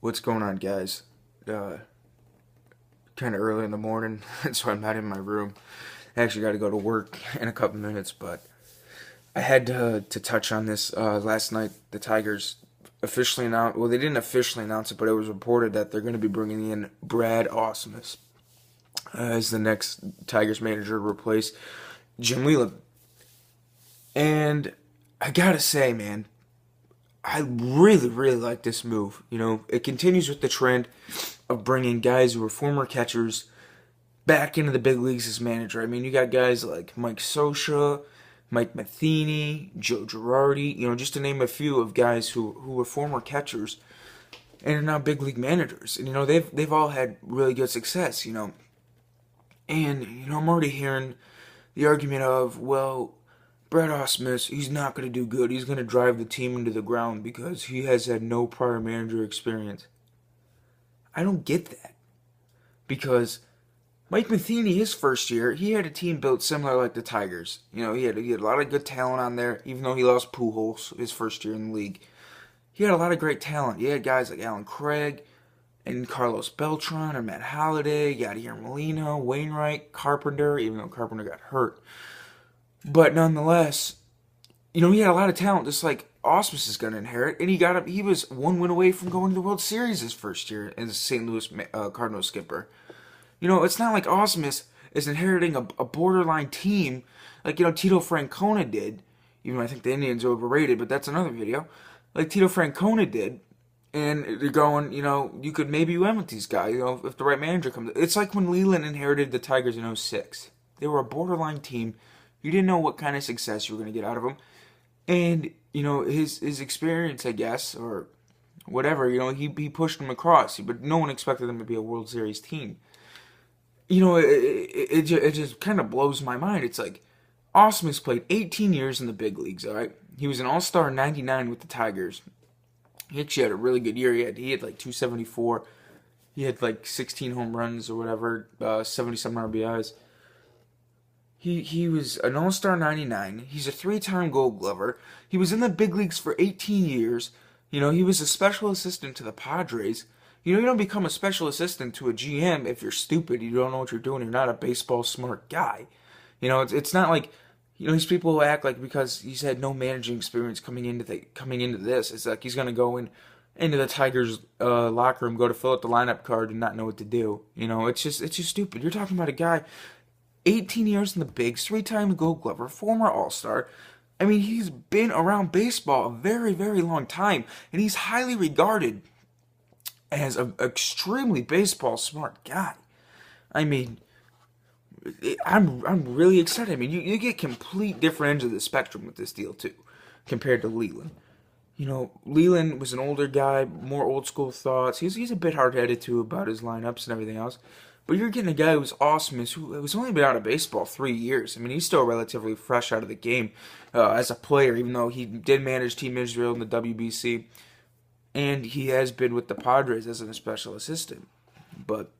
What's going on, guys? Uh, kind of early in the morning, so I'm not in my room. I actually got to go to work in a couple minutes, but I had to touch on this. Last night, the Tigers officially announced, well, they didn't officially announce it, but it was reported that they're going to be bringing in Brad Ausmus as the next Tigers manager to replace Jim Leland. And I gotta say, man, I really, really like this move. You know, it continues with the trend of bringing guys who are former catchers back into the big leagues as manager. I mean, you got guys like Mike Scioscia, Mike Matheny, Joe Girardi, you know, just to name a few of guys who were former catchers and are now big league managers. And, you know, they've all had really good success, you know. And, you know, I'm already hearing the argument of, well, Brad Ausmus, he's not going to do good. He's going to drive the team into the ground because he has had no prior manager experience. I don't get that. Because Mike Matheny, his first year, he had a team built similar like the Tigers. You know, he had a lot of good talent on there, even though he lost Pujols his first year in the league. He had a lot of great talent. You had guys like Alan Craig and Carlos Beltran or Matt Holliday, Yadier Molina, Wainwright, Carpenter, even though Carpenter got hurt. But nonetheless, you know, he had a lot of talent, just like Ausmus is going to inherit. And he was one win away from going to the World Series his first year as a St. Louis Cardinals skipper. You know, it's not like Ausmus is inheriting a borderline team like, you know, Tito Francona did. Even though I think the Indians are overrated, but that's another video. Like Tito Francona did. And they're going, you know, you could maybe win with these guys, you know, if the right manager comes. It's like when Leland inherited the Tigers in '06. They were a borderline team. You didn't know what kind of success you were going to get out of them. And, you know, his experience, I guess, or whatever, you know, he pushed them across. But no one expected them to be a World Series team. You know, it just kind of blows my mind. It's like, Ausmus played 18 years in the big leagues, all right? He was an all-star in '99 with the Tigers. He actually had a really good year. He had like 274. He had like 16 home runs or whatever, 70-some RBIs. He was an all-star '99. He's a three-time Gold Glover. He was in the big leagues for 18 years. You know, he was a special assistant to the Padres. You know, you don't become a special assistant to a GM if you're stupid. You don't know what you're doing. You're not a baseball smart guy. You know, it's not like, you know, these people who act like because he's had no managing experience coming into this, it's like he's gonna go into the Tigers locker room, go to fill out the lineup card, and not know what to do. You know, it's just stupid. You're talking about a guy 18 years in the bigs, three-time Gold Glover, former All-Star. I mean, he's been around baseball a very, very long time, and he's highly regarded as an extremely baseball smart guy. I mean, I'm really excited. I mean, you get complete different ends of the spectrum with this deal too, compared to Leland. You know, Leland was an older guy, more old school thoughts. He's a bit hard headed too about his lineups and everything else. But you're getting a guy who's Ausmus, who has only been out of baseball 3 years. I mean, he's still relatively fresh out of the game as a player, even though he did manage Team Israel in the WBC, and he has been with the Padres as a special assistant. But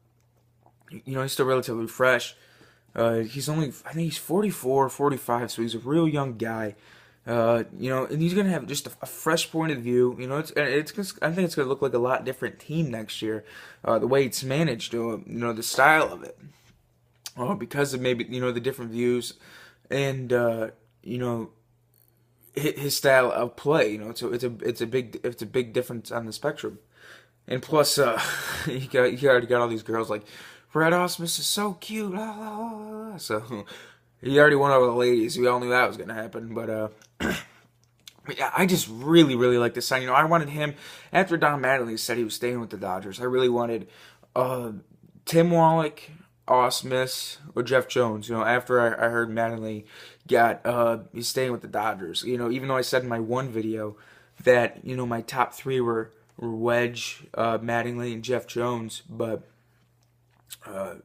you know, he's still relatively fresh. He's only, I think he's 44, 45, so he's a real young guy. You know, and he's gonna have just a fresh point of view. You know, I think it's gonna look like a lot different team next year. The way it's managed, you know, the style of it, because of maybe, you know, the different views, and you know, his style of play. You know, it's a big difference on the spectrum. And plus, he already got all these girls like, Brad Ausmus is so cute, la, la, la, la. So he already won over the ladies. We all knew that was going to happen, but I just really, really like this sign. You know, I wanted him, after Don Mattingly said he was staying with the Dodgers, I really wanted Tim Wallach, Ausmus, or Jeff Jones. You know, after I heard Mattingly he's staying with the Dodgers. You know, even though I said in my one video that, you know, my top three were Wedge, Mattingly, and Jeff Jones, but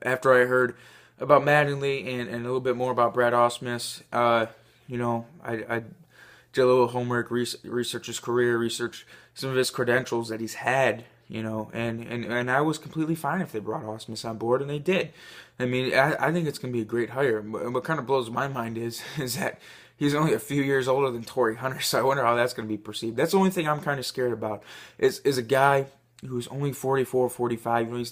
after I heard about Mattingly and a little bit more about Brad Ausmus, you know, I did a little homework, research his career, research some of his credentials that he's had, you know, and I was completely fine if they brought Ausmus on board, and they did. I mean, I think it's going to be a great hire. And what kind of blows my mind is that he's only a few years older than Torrey Hunter, so I wonder how that's going to be perceived. That's the only thing I'm kind of scared about is a guy who's only 44, 45. You know,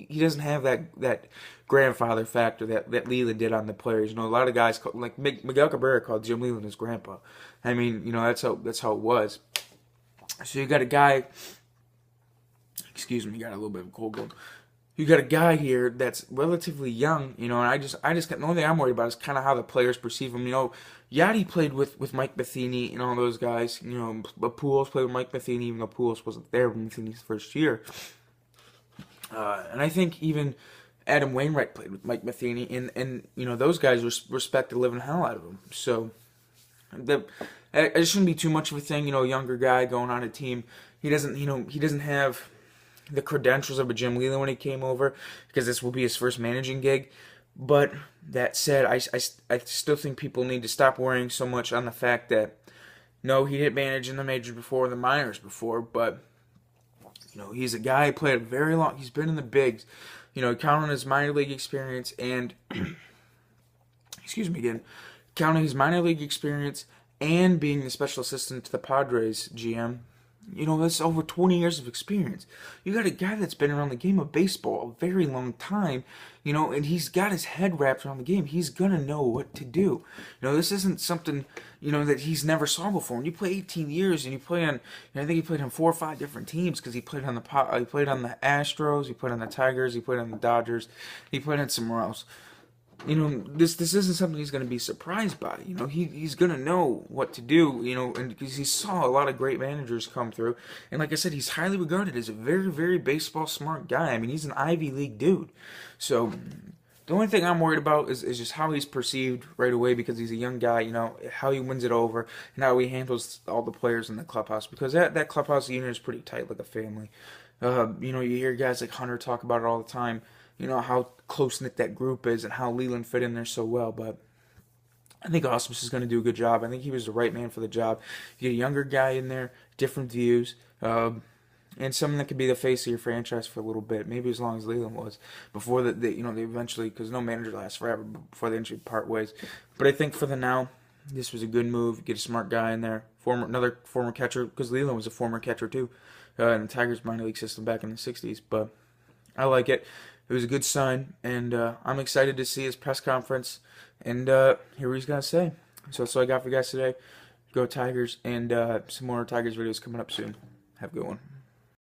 he doesn't have that grandfather factor that Leland did on the players. You know, a lot of guys like Miguel Cabrera called Jim Leland his grandpa. I mean, you know, that's how it was. So you got a guy. Excuse me, got a little bit of a cold going. You got a guy here that's relatively young, you know, and the only thing I'm worried about is kind of how the players perceive him. You know, Yachty played with Mike Matheny and all those guys. You know, Pujols played with Mike Matheny, even though Pujols wasn't there when Matheny's first year. And I think even Adam Wainwright played with Mike Matheny, and you know, those guys respect the living hell out of him. So it shouldn't be too much of a thing. You know, a younger guy going on a team, he doesn't have the credentials of a Jim Leland when he came over, because this will be his first managing gig. But that said, I still think people need to stop worrying so much on the fact that, no, he didn't manage in the majors before, the minors before, but, you know, he's a guy who played he's been in the bigs, you know, count on his minor league experience and, excuse me again, counting his minor league experience and being the special assistant to the Padres GM. You know, that's over 20 years of experience. You got a guy that's been around the game of baseball a very long time, you know, and he's got his head wrapped around the game. He's going to know what to do. You know, this isn't something, you know, that he's never saw before. When you play 18 years and you play on, you know, I think he played on 4 or 5 different teams, because he played on the Astros, he played on the Tigers, he played on the Dodgers, he played on somewhere else. You know, this isn't something he's going to be surprised by. You know, he's going to know what to do, you know, and because he saw a lot of great managers come through. And like I said, he's highly regarded as a very, very baseball smart guy. I mean, he's an Ivy League dude. So the only thing I'm worried about is just how he's perceived right away, because he's a young guy, you know, how he wins it over and how he handles all the players in the clubhouse. Because that clubhouse unit is pretty tight, like a family. You know, you hear guys like Hunter talk about it all the time. You know, how close-knit that group is and how Leland fit in there so well. But I think Ausmus is going to do a good job. I think he was the right man for the job. You get a younger guy in there, different views, and someone that could be the face of your franchise for a little bit, maybe as long as Leland was, before they eventually, because no manager lasts forever, before they eventually part ways. But I think for the now, this was a good move. Get a smart guy in there, another former catcher, because Leland was a former catcher too, in the Tigers minor league system back in the 60s. But I like it. It was a good sign, and I'm excited to see his press conference and hear what he's going to say. So that's all I got for you guys today. Go Tigers, and some more Tigers videos coming up soon. Have a good one.